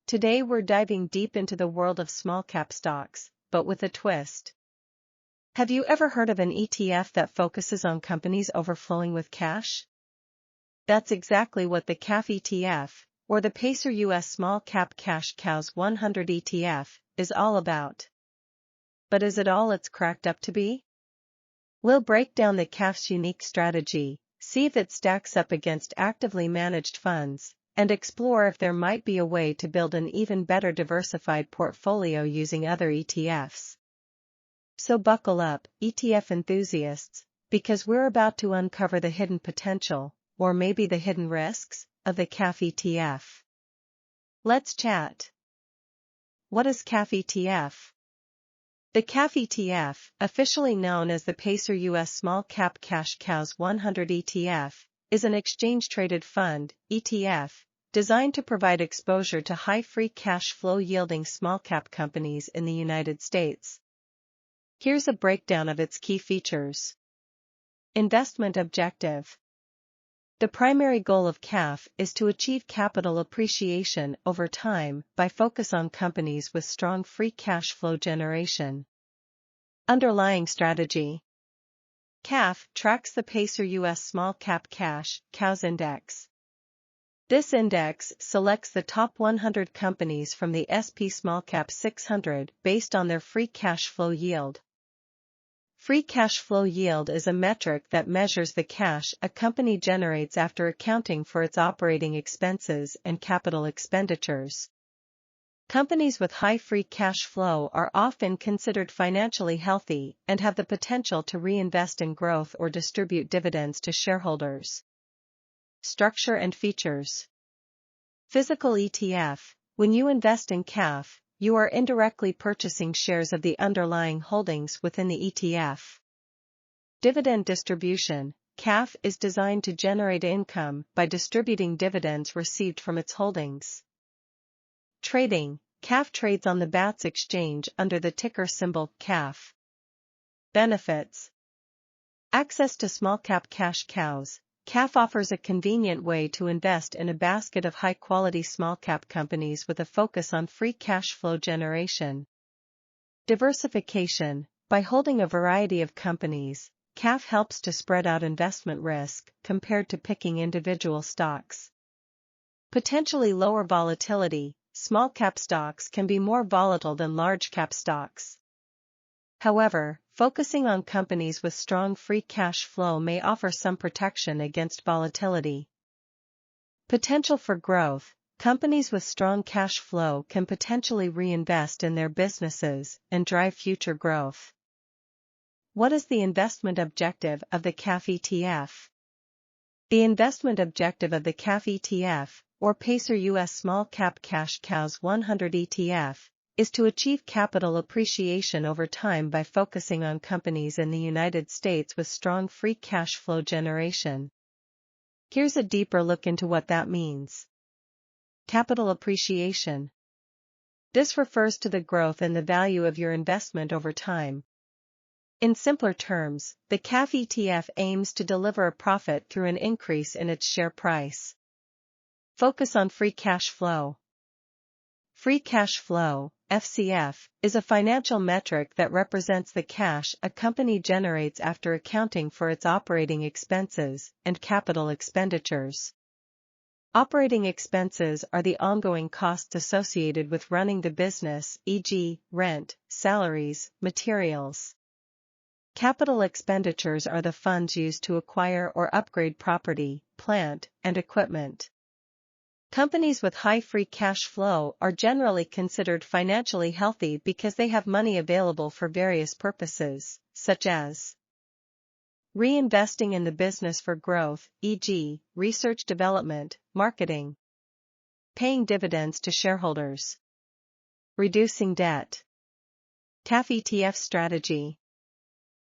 Today we're diving deep into the world of small-cap stocks, but with a twist. Have you ever heard of an ETF that focuses on companies overflowing with cash? That's exactly what the CALF ETF, or the Pacer US Small Cap Cash Cows 100 ETF, is all about. But is it all it's cracked up to be? We'll break down the CALF's unique strategy, see if it stacks up against actively managed funds, and explore if there might be a way to build an even better diversified portfolio using other ETFs. So buckle up, ETF enthusiasts, because we're about to uncover the hidden potential, or maybe the hidden risks, of the CALF ETF. Let's chat. What is CALF ETF? The CALF ETF, officially known as the Pacer US Small Cap Cash Cows 100 ETF, is an exchange-traded fund, ETF, designed to provide exposure to high free cash flow yielding small-cap companies in the United States. Here's a breakdown of its key features. Investment objective. The primary goal of CALF is to achieve capital appreciation over time by focus on companies with strong free cash flow generation. Underlying strategy. CALF tracks the Pacer US Small Cap Cash Cows Index. This index selects the top 100 companies from the S&P SmallCap 600 based on their free cash flow yield. Free cash flow yield is a metric that measures the cash a company generates after accounting for its operating expenses and capital expenditures. Companies with high free cash flow are often considered financially healthy and have the potential to reinvest in growth or distribute dividends to shareholders. Structure and features. Physical ETF. When you invest in CALF, you are indirectly purchasing shares of the underlying holdings within the ETF. Dividend distribution. CALF is designed to generate income by distributing dividends received from its holdings. Trading. CALF trades on the BATS exchange under the ticker symbol CALF. Benefits. Access to small-cap cash cows. CALF offers a convenient way to invest in a basket of high-quality small-cap companies with a focus on free cash flow generation. Diversification. By holding a variety of companies, CALF helps to spread out investment risk compared to picking individual stocks. Potentially lower volatility. Small-cap stocks can be more volatile than large-cap stocks. However, focusing on companies with strong free cash flow may offer some protection against volatility. Potential for growth. Companies with strong cash flow can potentially reinvest in their businesses and drive future growth. What is the investment objective of the CALF ETF? The investment objective of the CALF ETF, or Pacer US Small Cap Cash Cows 100 ETF, is to achieve capital appreciation over time by focusing on companies in the United States with strong free cash flow generation. Here's a deeper look into what that means. Capital appreciation. This refers to the growth in the value of your investment over time. In simpler terms, the CALF ETF aims to deliver a profit through an increase in its share price. Focus on free cash flow. Free cash flow, FCF, is a financial metric that represents the cash a company generates after accounting for its operating expenses and capital expenditures. Operating expenses are the ongoing costs associated with running the business, e.g., rent, salaries, materials. Capital expenditures are the funds used to acquire or upgrade property, plant, and equipment. Companies with high free cash flow are generally considered financially healthy because they have money available for various purposes, such as reinvesting in the business for growth, e.g., research development, marketing, paying dividends to shareholders, reducing debt. CALF ETF strategy.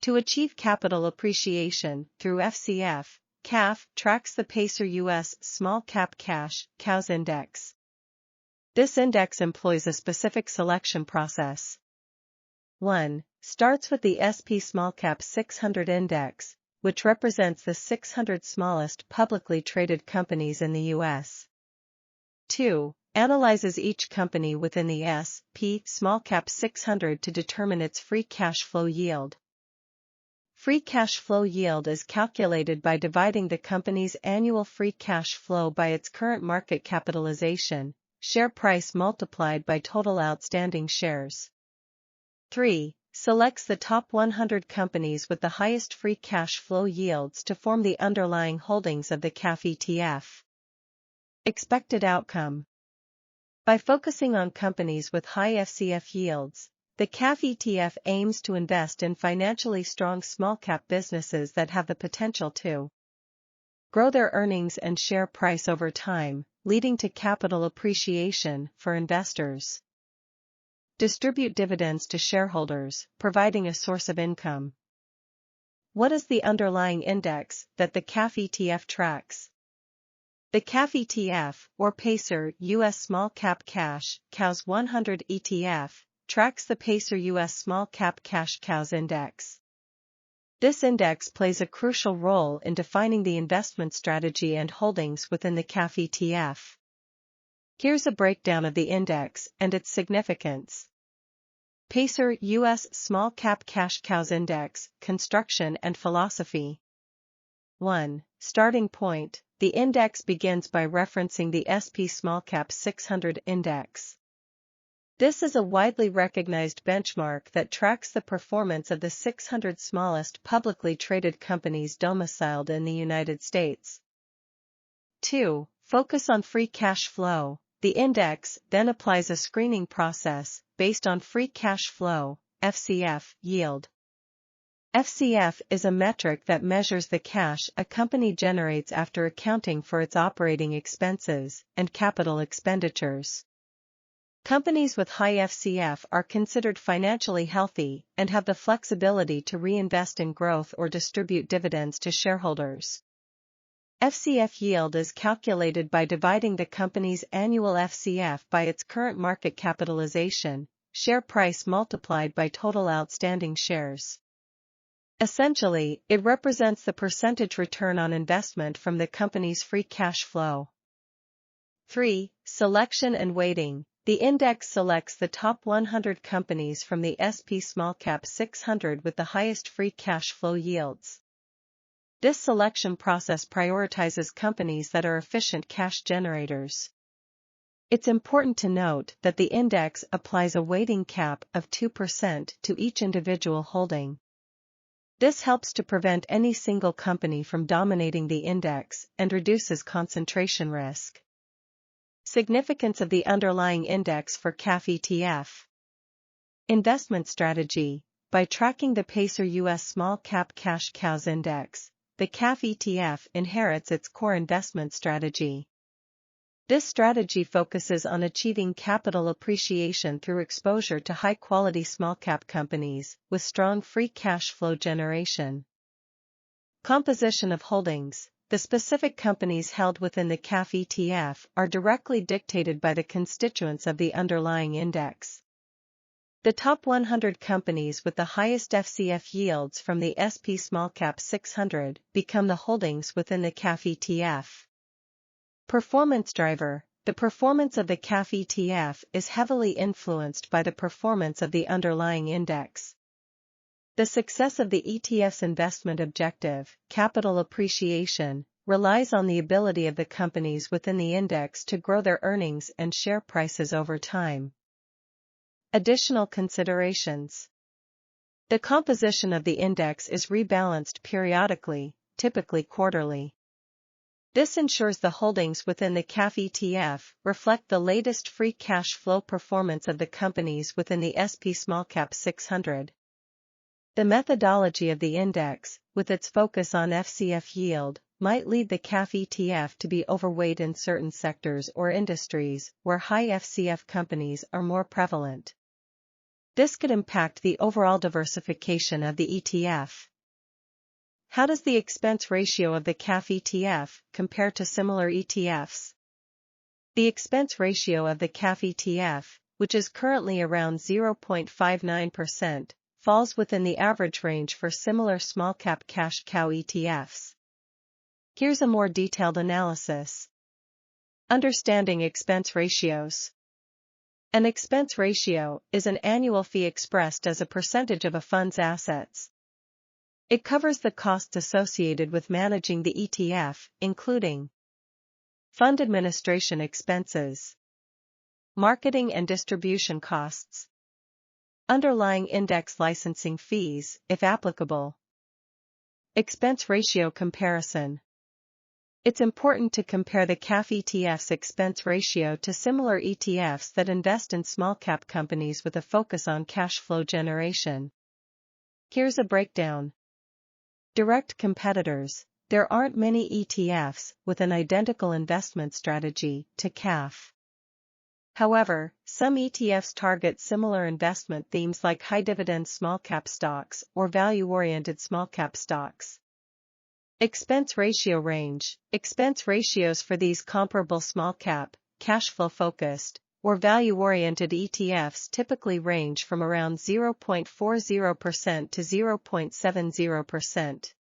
To achieve capital appreciation through FCF, CALF tracks the Pacer US Small Cap Cash Cows Index. This index employs a specific selection process. 1. Starts with the S&P SmallCap 600 Index, which represents the 600 smallest publicly traded companies in the U.S. 2. analyzes each company within the S&P Small Cap 600 to determine its free cash flow yield. Free cash flow yield is calculated by dividing the company's annual free cash flow by its current market capitalization, share price multiplied by total outstanding shares. 3. Selects the top 100 companies with the highest free cash flow yields to form the underlying holdings of the CALF ETF. Expected outcome. By focusing on companies with high FCF yields, the CALF ETF aims to invest in financially strong small-cap businesses that have the potential to grow their earnings and share price over time, leading to capital appreciation for investors. Distribute dividends to shareholders, providing a source of income. What is the underlying index that the CALF ETF tracks? The CALF ETF, or PACER U.S. Small Cap Cash Cows 100 ETF, tracks the PACER U.S. Small Cap Cash Cows Index. This index plays a crucial role in defining the investment strategy and holdings within the CALF ETF. Here's a breakdown of the index and its significance. PACER U.S. Small Cap Cash Cows Index, Construction and Philosophy. 1. Starting point. The index begins by referencing the S&P Small Cap 600 Index. This is a widely recognized benchmark that tracks the performance of the 600 smallest publicly traded companies domiciled in the United States. 2. Focus on free cash flow. The index then applies a screening process based on free cash flow, FCF, yield. FCF is a metric that measures the cash a company generates after accounting for its operating expenses and capital expenditures. Companies with high FCF are considered financially healthy and have the flexibility to reinvest in growth or distribute dividends to shareholders. FCF yield is calculated by dividing the company's annual FCF by its current market capitalization, share price multiplied by total outstanding shares. Essentially, it represents the percentage return on investment from the company's free cash flow. 3. Selection and weighting. The index selects the top 100 companies from the S&P Small Cap 600 with the highest free cash flow yields. This selection process prioritizes companies that are efficient cash generators. It's important to note that the index applies a weighting cap of 2% to each individual holding. This helps to prevent any single company from dominating the index and reduces concentration risk. Significance of the underlying index for CALF ETF. Investment strategy. By tracking the PACER U.S. Small Cap Cash Cows Index, the CALF ETF inherits its core investment strategy. This strategy focuses on achieving capital appreciation through exposure to high-quality small-cap companies with strong free cash flow generation. Composition of holdings. The specific companies held within the CALF ETF are directly dictated by the constituents of the underlying index. The top 100 companies with the highest FCF yields from the S&P Small Cap 600 become the holdings within the CALF ETF. Performance driver. The performance of the CALF ETF is heavily influenced by the performance of the underlying index. The success of the ETF's investment objective, capital appreciation, relies on the ability of the companies within the index to grow their earnings and share prices over time. Additional considerations. The composition of the index is rebalanced periodically, typically quarterly. This ensures the holdings within the CALF ETF reflect the latest free cash flow performance of the companies within the S&P Small Cap 600. The methodology of the index, with its focus on FCF yield, might lead the CALF ETF to be overweight in certain sectors or industries where high FCF companies are more prevalent. This could impact the overall diversification of the ETF. How does the expense ratio of the CALF ETF compare to similar ETFs? The expense ratio of the CALF ETF, which is currently around 0.59%, falls within the average range for similar small-cap cash cow ETFs. Here's a more detailed analysis. Understanding expense ratios. An expense ratio is an annual fee expressed as a percentage of a fund's assets. It covers the costs associated with managing the ETF, including fund administration expenses, marketing and distribution costs, underlying index licensing fees, if applicable. Expense ratio comparison. It's important to compare the CALF ETF's expense ratio to similar ETFs that invest in small-cap companies with a focus on cash flow generation. Here's a breakdown. Direct competitors. There aren't many ETFs with an identical investment strategy to CALF. However, some ETFs target similar investment themes like high-dividend small-cap stocks or value-oriented small-cap stocks. Expense ratio range. Expense ratios for these comparable small-cap, cash flow-focused, or value-oriented ETFs typically range from around 0.40% to 0.70%.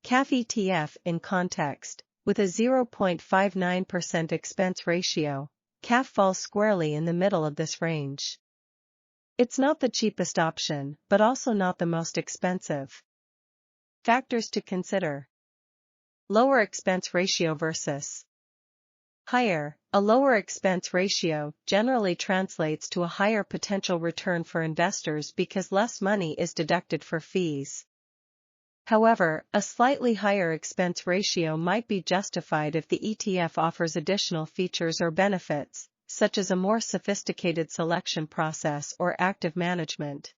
CALF ETF in context. With a 0.59% expense ratio, CALF falls squarely in the middle of this range. It's not the cheapest option, but also not the most expensive. Factors to consider. Lower expense ratio versus higher. A lower expense ratio generally translates to a higher potential return for investors because less money is deducted for fees. However, a slightly higher expense ratio might be justified if the ETF offers additional features or benefits, such as a more sophisticated selection process or active management.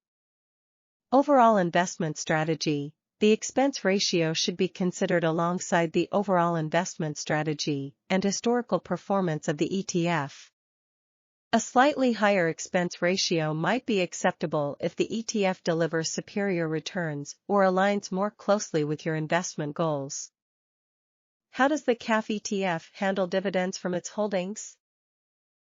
Overall investment strategy. The expense ratio should be considered alongside the overall investment strategy and historical performance of the ETF. A slightly higher expense ratio might be acceptable if the ETF delivers superior returns or aligns more closely with your investment goals. How does the CALF ETF handle dividends from its holdings?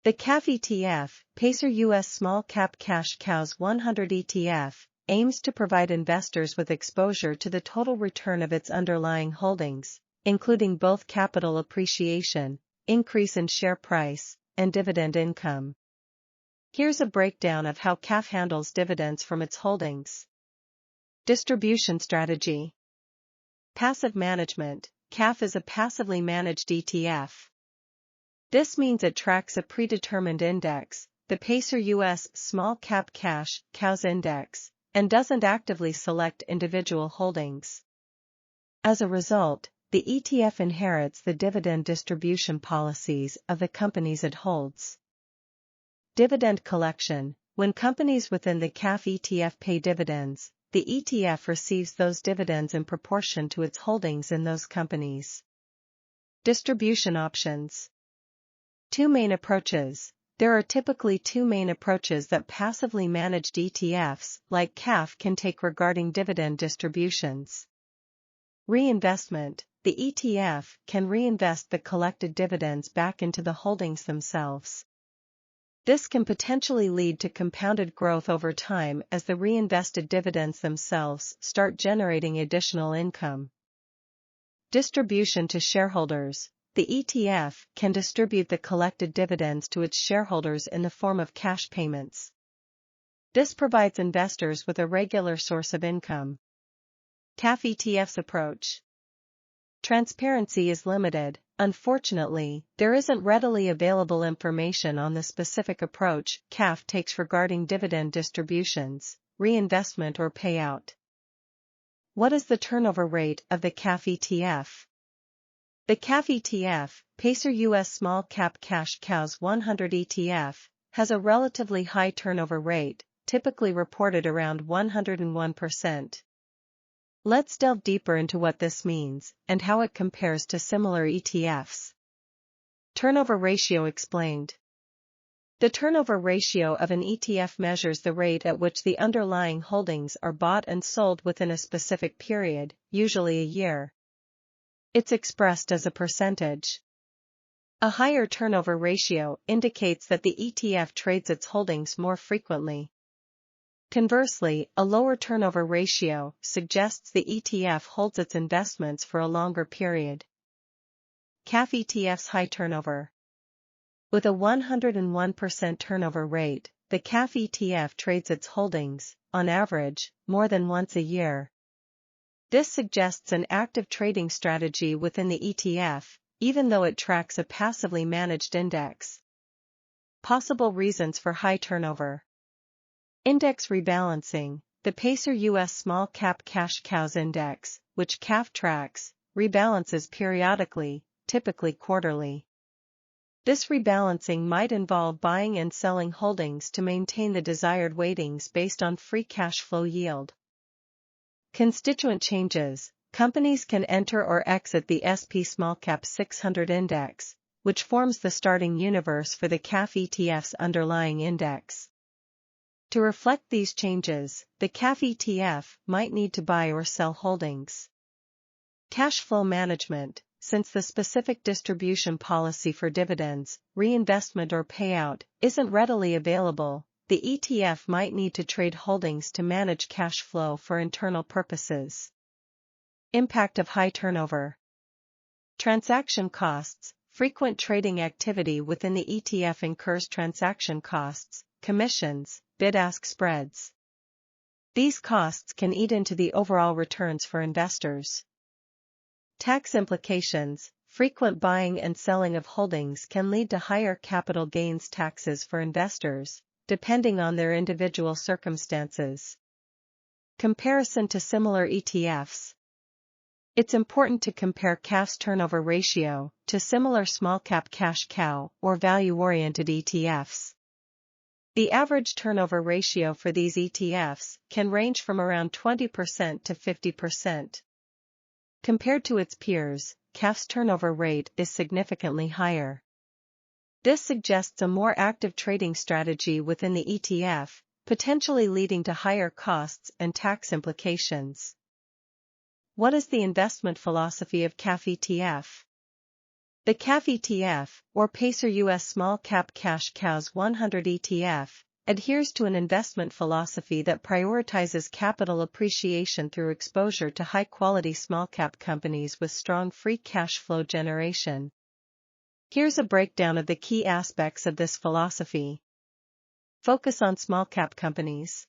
The CALF ETF, Pacer US Small Cap Cash Cows 100 ETF, aims to provide investors with exposure to the total return of its underlying holdings, including both capital appreciation, increase in share price, and dividend income. Here's a breakdown of how CALF handles dividends from its holdings. Distribution strategy. Passive management. CALF is a passively managed ETF. This means it tracks a predetermined index, the Pacer US Small Cap Cash Cows Index, and doesn't actively select individual holdings. As a result, the ETF inherits the dividend distribution policies of the companies it holds. Dividend collection. When companies within the CALF ETF pay dividends, the ETF receives those dividends in proportion to its holdings in those companies. Distribution options. Two main approaches. There are typically two main approaches that passively managed ETFs, like CALF, can take regarding dividend distributions. Reinvestment. The ETF can reinvest the collected dividends back into the holdings themselves. This can potentially lead to compounded growth over time as the reinvested dividends themselves start generating additional income. Distribution to shareholders. The ETF can distribute the collected dividends to its shareholders in the form of cash payments. This provides investors with a regular source of income. CALF ETF's approach. Transparency is limited. Unfortunately, there isn't readily available information on the specific approach CALF takes regarding dividend distributions, reinvestment or payout. What is the turnover rate of the CALF ETF? The CALF ETF, Pacer US Small Cap Cash Cows 100 ETF, has a relatively high turnover rate, typically reported around 101%. Let's delve deeper into what this means and how it compares to similar ETFs. Turnover ratio explained. The turnover ratio of an ETF measures the rate at which the underlying holdings are bought and sold within a specific period, usually a year. It's expressed as a percentage. A higher turnover ratio indicates that the ETF trades its holdings more frequently. Conversely, a lower turnover ratio suggests the ETF holds its investments for a longer period. CALF ETF's high turnover. With a 101% turnover rate, the CALF ETF trades its holdings, on average, more than once a year. This suggests an active trading strategy within the ETF, even though it tracks a passively managed index. Possible reasons for high turnover. Index rebalancing. The Pacer U.S. Small Cap Cash Cows Index, which CALF tracks, rebalances periodically, typically quarterly. This rebalancing might involve buying and selling holdings to maintain the desired weightings based on free cash flow yield. Constituent changes. Companies can enter or exit the SP SmallCap 600 Index, which forms the starting universe for the CALF ETF's underlying index. To reflect these changes, the CALF ETF might need to buy or sell holdings. Cash flow management. Since the specific distribution policy for dividends, reinvestment or payout isn't readily available, the ETF might need to trade holdings to manage cash flow for internal purposes. Impact of high turnover. Transaction costs. Frequent trading activity within the ETF incurs transaction costs, commissions, bid-ask spreads. These costs can eat into the overall returns for investors. Tax implications. Frequent buying and selling of holdings can lead to higher capital gains taxes for investors, depending on their individual circumstances. Comparison to similar ETFs. It's important to compare CALF's turnover ratio to similar small-cap cash cow or value-oriented ETFs. The average turnover ratio for these ETFs can range from around 20% to 50%. Compared to its peers, CALF's turnover rate is significantly higher. This suggests a more active trading strategy within the ETF, potentially leading to higher costs and tax implications. What is the investment philosophy of CALF ETF? The CALF ETF, or Pacer U.S. Small Cap Cash Cows 100 ETF, adheres to an investment philosophy that prioritizes capital appreciation through exposure to high-quality small-cap companies with strong free cash flow generation. Here's a breakdown of the key aspects of this philosophy. Focus on small-cap companies.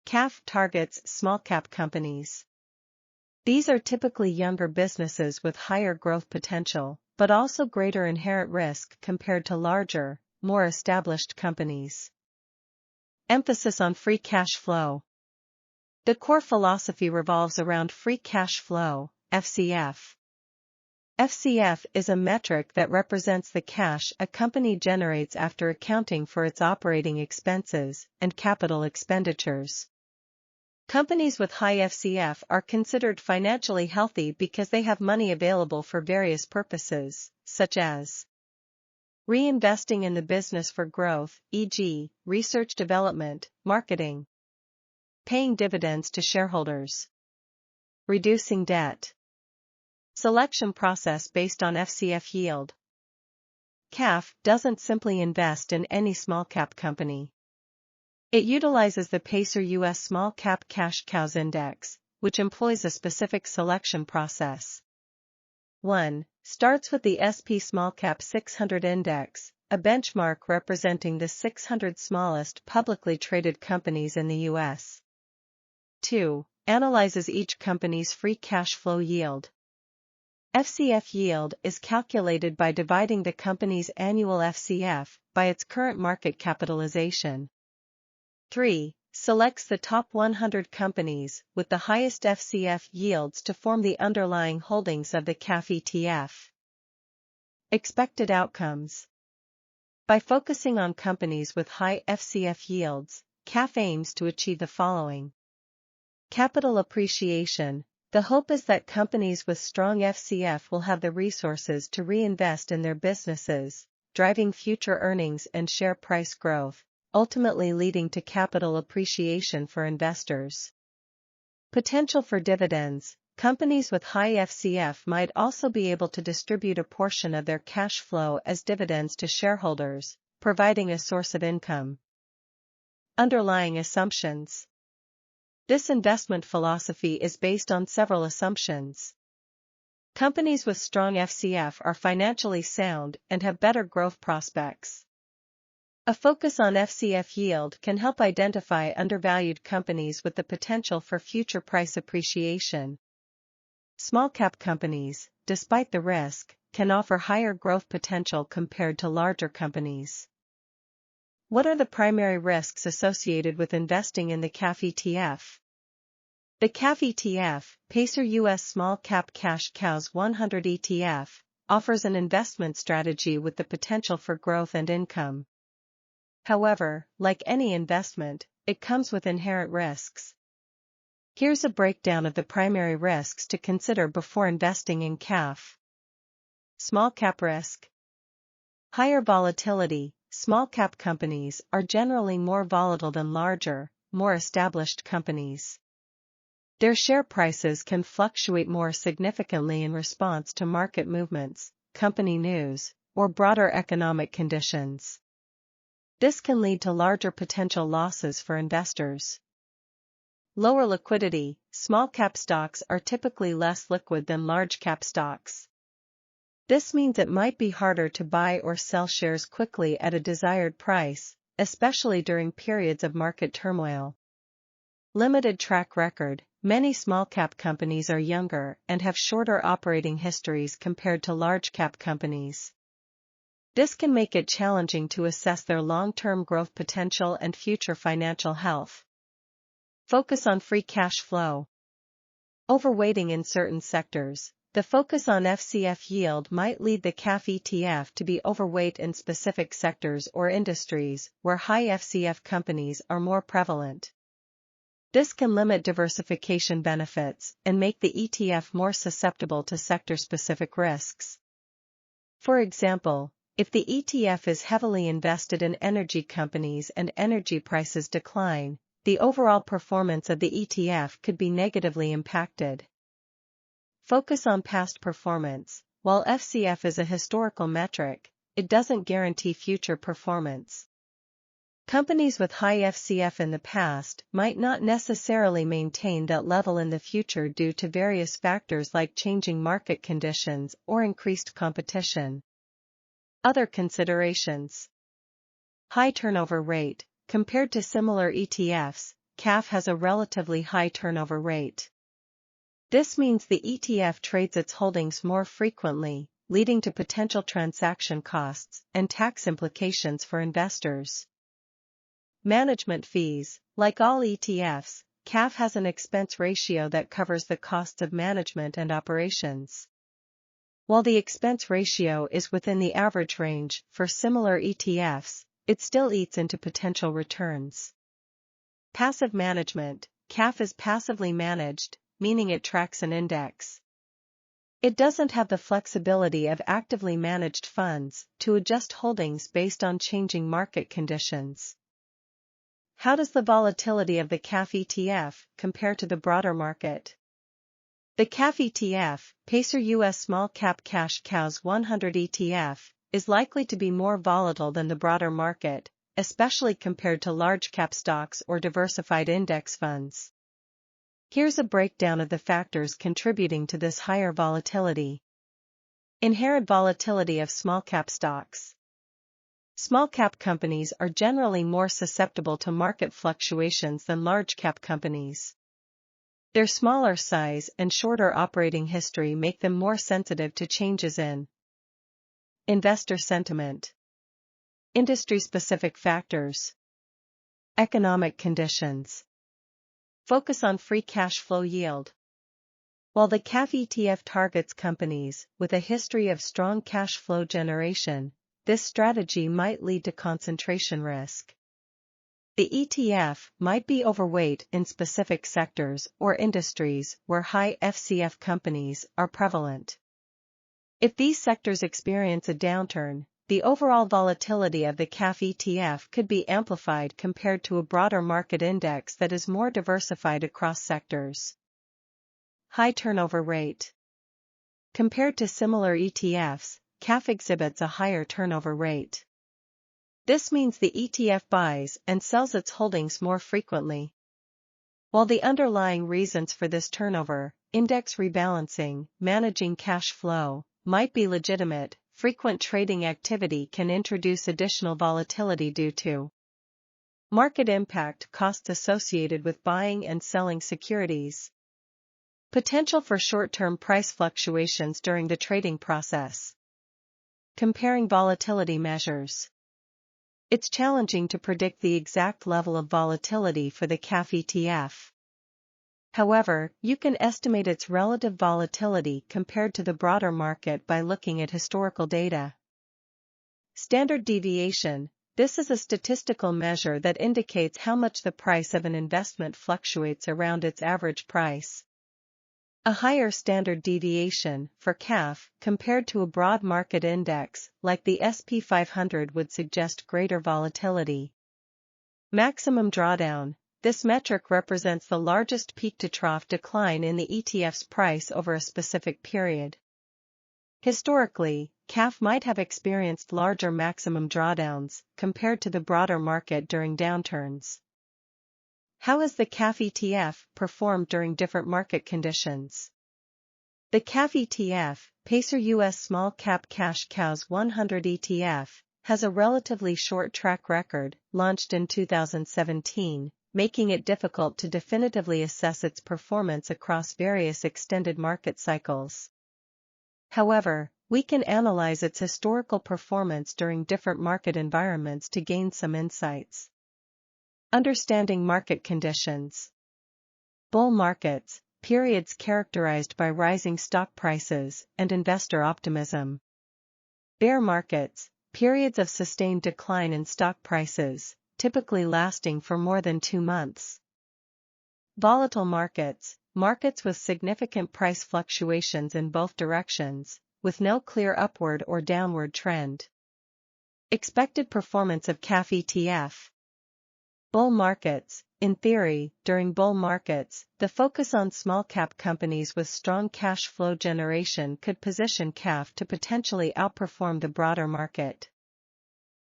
CALF targets small-cap companies. These are typically younger businesses with higher growth potential, but also greater inherent risk compared to larger, more established companies. Emphasis on free cash flow. The core philosophy revolves around free cash flow, FCF. FCF is a metric that represents the cash a company generates after accounting for its operating expenses and capital expenditures. Companies with high FCF are considered financially healthy because they have money available for various purposes, such as reinvesting in the business for growth, e.g., research development, marketing. Paying dividends to shareholders. Reducing debt. Selection process based on FCF yield. CALF doesn't simply invest in any small-cap company. It utilizes the Pacer U.S. Small Cap Cash Cows Index, which employs a specific selection process. 1. Starts with the SP SmallCap 600 Index, a benchmark representing the 600 smallest publicly traded companies in the U.S. 2. Analyzes each company's free cash flow yield. FCF yield is calculated by dividing the company's annual FCF by its current market capitalization. 3. Selects the top 100 companies with the highest FCF yields to form the underlying holdings of the CALF ETF. Expected outcomes. By focusing on companies with high FCF yields, CALF aims to achieve the following. Capital appreciation. The hope is that companies with strong FCF will have the resources to reinvest in their businesses, driving future earnings and share price growth, ultimately leading to capital appreciation for investors. Potential for dividends. Companies with high FCF might also be able to distribute a portion of their cash flow as dividends to shareholders, providing a source of income. Underlying assumptions. This investment philosophy is based on several assumptions. Companies with strong FCF are financially sound and have better growth prospects. A focus on FCF yield can help identify undervalued companies with the potential for future price appreciation. Small-cap companies, despite the risk, can offer higher growth potential compared to larger companies. What are the primary risks associated with investing in the CALF ETF? The CALF ETF, Pacer US Small Cap Cash Cows 100 ETF, offers an investment strategy with the potential for growth and income. However, like any investment, it comes with inherent risks. Here's a breakdown of the primary risks to consider before investing in CALF. Small cap risk. Higher volatility. Small cap companies are generally more volatile than larger, more established companies. Their share prices can fluctuate more significantly in response to market movements, company news, or broader economic conditions. This can lead to larger potential losses for investors. Lower liquidity. Small cap stocks are typically less liquid than large cap stocks. This means it might be harder to buy or sell shares quickly at a desired price, especially during periods of market turmoil. Limited track record. Many small cap companies are younger and have shorter operating histories compared to large cap companies. This can make it challenging to assess their long-term growth potential and future financial health. Focus on free cash flow. Overweighting in certain sectors. The focus on FCF yield might lead the CALF ETF to be overweight in specific sectors or industries where high FCF companies are more prevalent. This can limit diversification benefits and make the ETF more susceptible to sector-specific risks. For example, if the ETF is heavily invested in energy companies and energy prices decline, the overall performance of the ETF could be negatively impacted. Focus on past performance. While FCF is a historical metric, it doesn't guarantee future performance. Companies with high FCF in the past might not necessarily maintain that level in the future due to various factors like changing market conditions or increased competition. Other considerations. High turnover rate. Compared to similar ETFs, CALF has a relatively high turnover rate. This means the ETF trades its holdings more frequently, leading to potential transaction costs and tax implications for investors. Management fees. Like all ETFs, CALF has an expense ratio that covers the costs of management and operations. While the expense ratio is within the average range for similar ETFs, it still eats into potential returns. Passive management. CALF is passively managed, meaning it tracks an index. It doesn't have the flexibility of actively managed funds to adjust holdings based on changing market conditions. How does the volatility of the CALF ETF compare to the broader market? The CALF ETF, Pacer US Small Cap Cash Cows 100 ETF, is likely to be more volatile than the broader market, especially compared to large cap stocks or diversified index funds. Here's a breakdown of the factors contributing to this higher volatility. Inherent volatility of small cap stocks. Small cap companies are generally more susceptible to market fluctuations than large cap companies. Their smaller size and shorter operating history make them more sensitive to changes in investor sentiment, industry-specific factors, economic conditions. Focus on free cash flow yield. While the CALF ETF targets companies with a history of strong cash flow generation, this strategy might lead to concentration risk. The ETF might be overweight in specific sectors or industries where high FCF companies are prevalent. If these sectors experience a downturn, the overall volatility of the CALF ETF could be amplified compared to a broader market index that is more diversified across sectors. High turnover rate. Compared to similar ETFs, CALF exhibits a higher turnover rate. This means the ETF buys and sells its holdings more frequently. While the underlying reasons for this turnover index rebalancing, managing cash flow, might be legitimate. Frequent trading activity can introduce additional volatility due to market impact, costs associated with buying and selling securities, potential for short-term price fluctuations during the trading process. Comparing volatility measures. It's challenging to predict the exact level of volatility for the CALF ETF. However, you can estimate its relative volatility compared to the broader market by looking at historical data. Standard deviation. This is a statistical measure that indicates how much the price of an investment fluctuates around its average price. A higher standard deviation, for CALF, compared to a broad market index, like the SP 500 would suggest greater volatility. Maximum drawdown. This metric represents the largest peak-to-trough decline in the ETF's price over a specific period. Historically, CALF might have experienced larger maximum drawdowns, compared to the broader market during downturns. How has the CALF ETF performed during different market conditions? The CALF ETF, Pacer US Small Cap Cash Cows 100 ETF, has a relatively short track record, launched in 2017, making it difficult to definitively assess its performance across various extended market cycles. However, we can analyze its historical performance during different market environments to gain some insights. Understanding market conditions. Bull markets, periods characterized by rising stock prices and investor optimism. Bear markets, periods of sustained decline in stock prices, typically lasting for more than 2 months. Volatile markets, markets with significant price fluctuations in both directions, with no clear upward or downward trend. Expected performance of CALF ETF. Bull markets. In theory, during bull markets, the focus on small-cap companies with strong cash flow generation could position CALF to potentially outperform the broader market.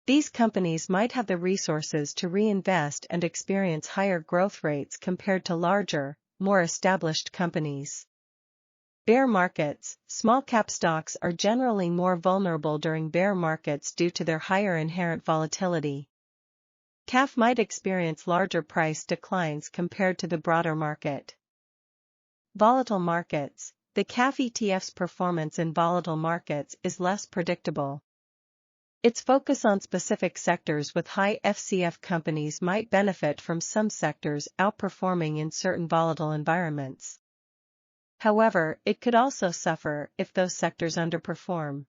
These companies might have the resources to reinvest and experience higher growth rates compared to larger, more established companies. Bear markets. Small-cap stocks are generally more vulnerable during bear markets due to their higher inherent volatility. CALF might experience larger price declines compared to the broader market. Volatile markets. The CALF ETF's performance in volatile markets is less predictable. Its focus on specific sectors with high FCF companies might benefit from some sectors outperforming in certain volatile environments. However, it could also suffer if those sectors underperform.